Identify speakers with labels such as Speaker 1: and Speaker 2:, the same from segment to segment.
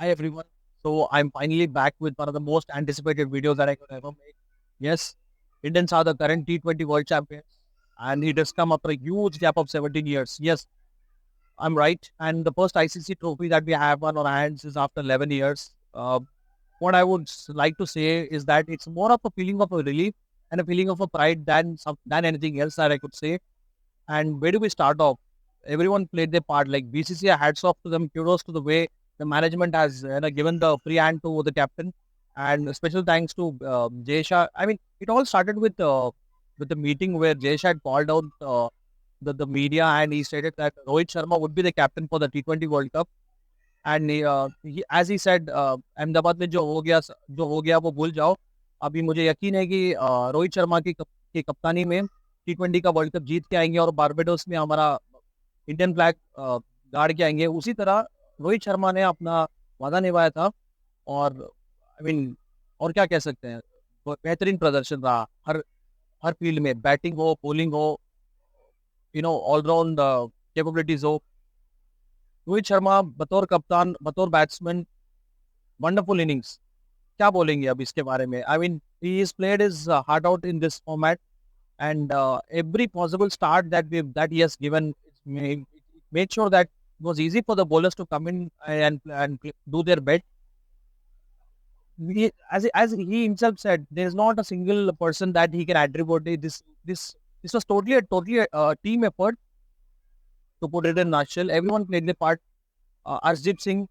Speaker 1: Hi everyone. So I'm finally back with one of the most anticipated videos that I could ever make. Yes, Indians are the current T20 World Champions, and it has come after a huge gap of 17 years. Yes, I'm right. And the first ICC trophy that we have on our hands is after 11 years. What I would like to say is that it's more of a feeling of a relief and a feeling of a pride than anything else that I could say. And where do we start off? Everyone played their part. Like BCCI, hats off to them. Kudos to the way the management has given the free hand to the captain. And special thanks to Jay Shah. I mean, it all started with the meeting where Jay Shah had called out the media and he stated that Rohit Sharma would be the captain for the T20 World Cup. And as he said, Ahmedabad में जो हो गया वो भूल जाओ. अभी मुझे यकीन है कि रोहित शर्मा की कप्तानी में T20 का वर्ल्ड कप जीत के आएंगे और बारबेडोस में हमारा इंडियन फ्लैग गाड़ के आएंगे. उसी तरह रोहित शर्मा ने अपना वादा निभाया था. और आई मीन और क्या कह सकते हैं. बेहतरीन प्रदर्शन रहा हर फील्ड में. बैटिंग हो, बॉलिंग हो, ऑलराउंड कैपेबिलिटीज हो. रोहित शर्मा बतौर कप्तान, बतौर बैट्समैन, वंडरफुल इनिंग्स. क्या बोलेंगे अब इसके बारे में. I mean he is played is heart out in this format. And every possible start that he has given made sure that it was easy for the bowlers to come in and do their bit. As he himself said, there is not a single person that he can attribute this was totally a team effort. To put it in a nutshell, everyone played their part. Arshdeep Singh,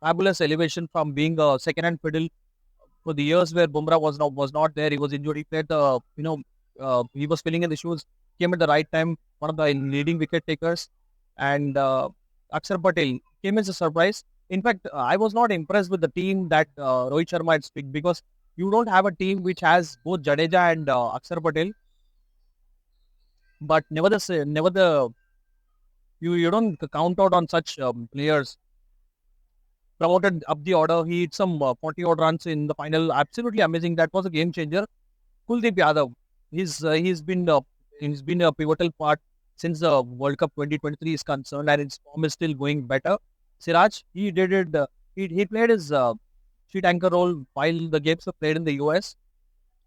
Speaker 1: fabulous elevation from being a second hand fiddle for the years where Bumrah was not there. He was injured. He played he was filling in the shoes. Came at the right time. One of the leading wicket takers, and Akshar Patel came as a surprise. In fact, I was not impressed with the team that Rohit Sharma had picked because you don't have a team which has both Jadeja and Akshar Patel. But never the you don't count out on such players. Promoted up the order, he hit some 40 odd runs in the final. Absolutely amazing. That was a game changer. Kuldeep Yadav, he's been a pivotal part since the World Cup 2023 is concerned, and his form is still going better. Siraj, he did it. He played his sheet anchor role while the games were played in the US.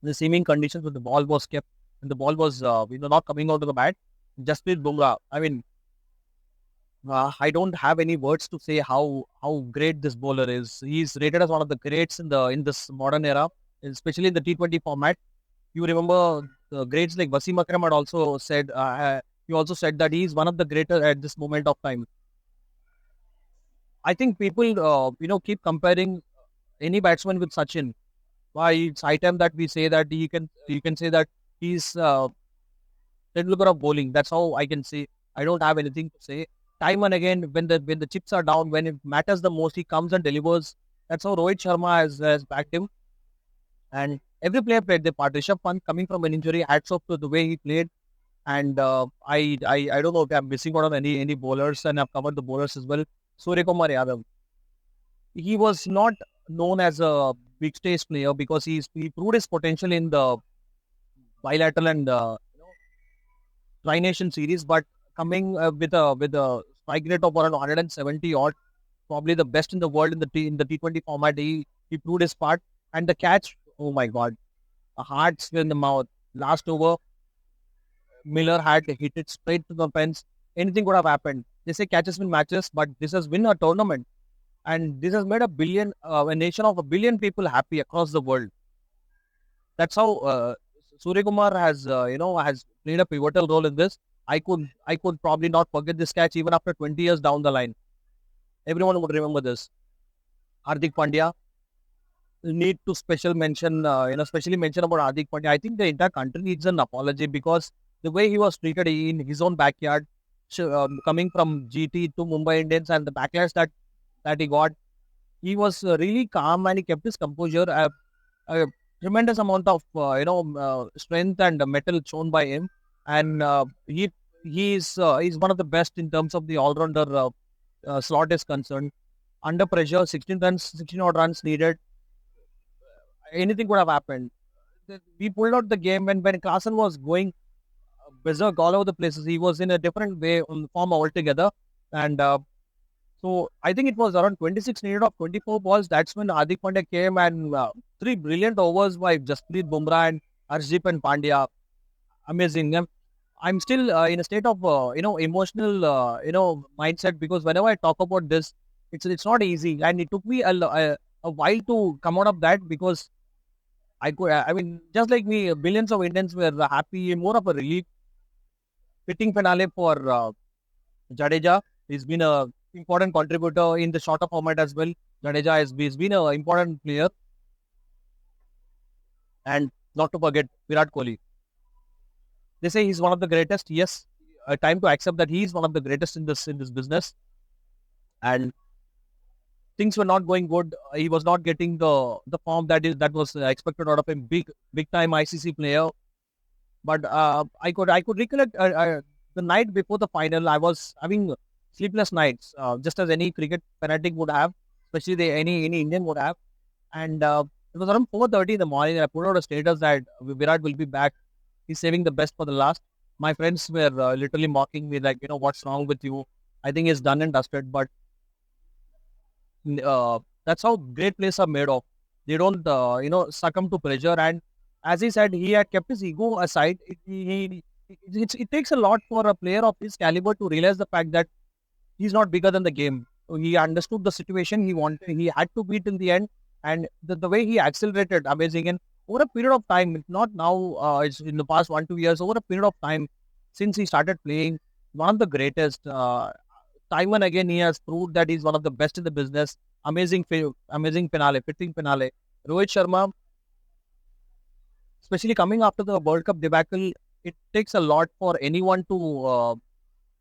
Speaker 1: The seeming conditions when the ball was kept and the ball was not coming out of the bat. Jasprit Bumrah. I mean, I don't have any words to say how great this bowler is. He's rated as one of the greats in this modern era, especially in the T20 format. You remember the greats like Wasim Akram had also said. He also said that he's one of the greater at this moment of time. I think people keep comparing any batsman with Sachin. Why it's high time that we say that you can say that he's Tendulkar of bowling. That's how I can say. I don't have anything to say. Time and again, when the chips are down, when it matters the most, he comes and delivers. That's how Rohit Sharma has backed him. And every player played their part. Rishabh Pant coming from an injury, hats off to the way he played. And I don't know if I'm missing out on any bowlers, and I've covered the bowlers as well. Surya Kumar Yadav. He was not known as a big stage player because he proved his potential in the bilateral and Tri-Nation series, but coming with a strike rate of around 170 odd, probably the best in the world in the T20 format. He proved his part, and the catch. Oh my God, a hard spin in the mouth. Last over, Miller had hit it straight to the fence. Anything could have happened. They say catches win matches, but this has been a tournament, and this has made a nation of a billion people happy across the world. That's how Surya Kumar has played a pivotal role in this. I could probably not forget this catch even after 20 years down the line. Everyone would remember this. Hardik Pandya need to especially mention about Hardik Pandya. I think the entire country needs an apology because the way he was treated in his own backyard, coming from GT to Mumbai Indians, and the backlash that he got, he was really calm and he kept his composure. A tremendous amount of strength and metal shown by him, and he's one of the best in terms of the all-rounder slot is concerned. Under pressure, 16 odd runs needed. Anything could have happened. We pulled out the game when Klassen was going berserk all over the places. He was in a different way on form altogether, and So I think it was around 26 needed of 24 balls. That's when Hardik Pandya came and three brilliant overs by Jasprit Bumrah and Harshdeep and Pandya. Amazing. I'm still in a state of emotional mindset, because whenever I talk about this, it's not easy, and it took me a while to come out of that, because I mean, just like me, billions of Indians were happy, more of a relief. Hitting finale for Jadeja. He's been a important contributor in the shorter format as well. Jadeja he's been an important player, and not to forget Virat Kohli. They say he's one of the greatest. Yes, time to accept that he is one of the greatest in this business. And things were not going good. He was not getting the form that was expected out of him. Big time ICC player. But I could recollect the night before the final. I was having sleepless nights, just as any cricket fanatic would have, especially any Indian would have. And it was around 4:30 in the morning. I put out a status that Virat will be back. He's saving the best for the last. My friends were literally mocking me, like, what's wrong with you? I think it's done and dusted. But that's how great players are made of. They don't, succumb to pressure. And as he said, he had kept his ego aside. It takes a lot for a player of his caliber to realize the fact that he's not bigger than the game. So he understood the situation. He had to beat in the end. And the way he accelerated, amazing. And over a period of time, it's not now, it's in the past 1-2 years, over a period of time since he started playing, one of the greatest. Time and again, he has proved that he's one of the best in the business. Amazing finale, fitting finale. Rohit Sharma, especially coming after the World Cup debacle, it takes a lot for anyone to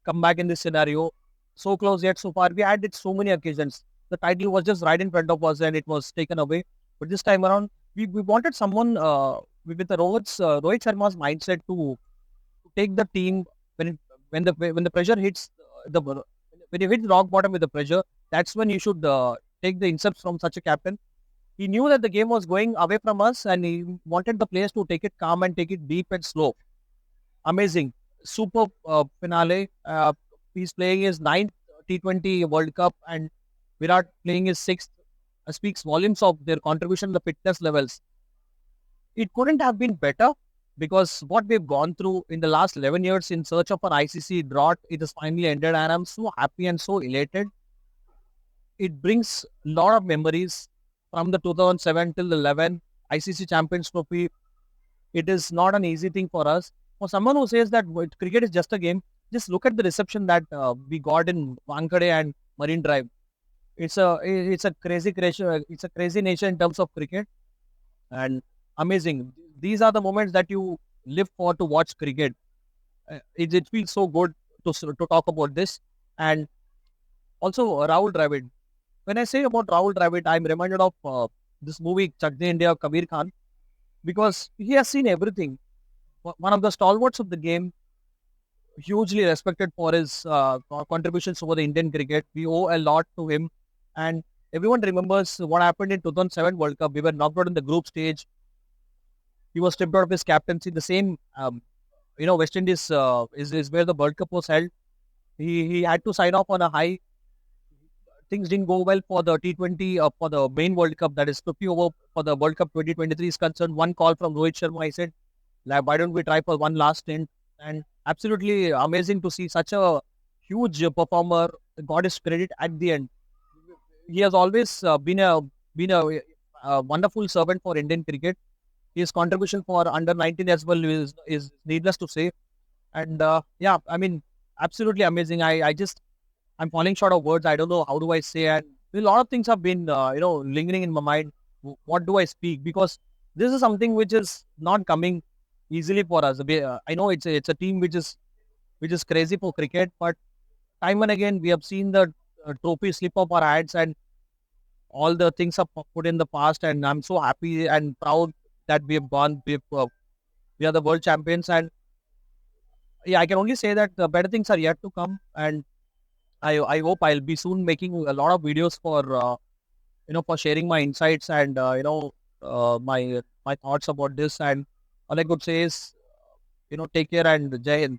Speaker 1: come back in this scenario. So close yet so far. We had it so many occasions. The title was just right in front of us and it was taken away. But this time around, we wanted someone with the Rohit Sharma's mindset to take the team when when the pressure hits the when you hit rock bottom with the pressure. That's when you should take the insights from such a captain. He knew that the game was going away from us, and he wanted the players to take it calm and take it deep and slow. Amazing, super finale. He's playing his ninth T20 World Cup, and Virat playing his sixth. Speaks volumes of their contribution, the fitness levels. It couldn't have been better, because what we've gone through in the last 11 years in search of an ICC drought, it has finally ended, and I'm so happy and so elated. It brings a lot of memories from the 2007 till 11 ICC Champions Trophy. It is not an easy thing for us. For someone who says that cricket is just a game, just look at the reception that we got in Wankhede and Marine Drive. It's a crazy nation in terms of cricket, and amazing. These are the moments that you live for to watch cricket. It feels so good to talk about this. And also Rahul Dravid. When I say about Rahul Dravid, I'm reminded of this movie Chak De India of Kabir Khan, because he has seen everything. One of the stalwarts of the game, hugely respected for his contributions over the Indian cricket. We owe a lot to him, and everyone remembers what happened in 2007 World Cup. We were knocked out in the group stage. He was stripped out of his captaincy. The same, West Indies is where the World Cup was held. He had to sign off on a high. Things didn't go well for the T20 for the main World Cup, that is 50 over for the World Cup 2023 is concerned. One call from Rohit Sharma. I said, like, why don't we try for one last stint? And absolutely amazing to see such a huge performer got his credit at the end. He has always been a wonderful servant for Indian cricket. His contribution for under 19 as well is needless to say. And yeah, I mean, absolutely amazing. I'm falling short of words. I don't know how do I say. And a lot of things have been lingering in my mind. What do I speak? Because this is something which is not coming easily for us. I know it's a team which is crazy for cricket, but time and again we have seen the trophy slip off our hands, and all the things are put in the past. And I'm so happy and proud that we have gone. We are the world champions, and yeah, I can only say that the better things are yet to come. And I hope I'll be soon making a lot of videos for sharing my insights and my thoughts about this. And all I could say is take care and Jai Hind.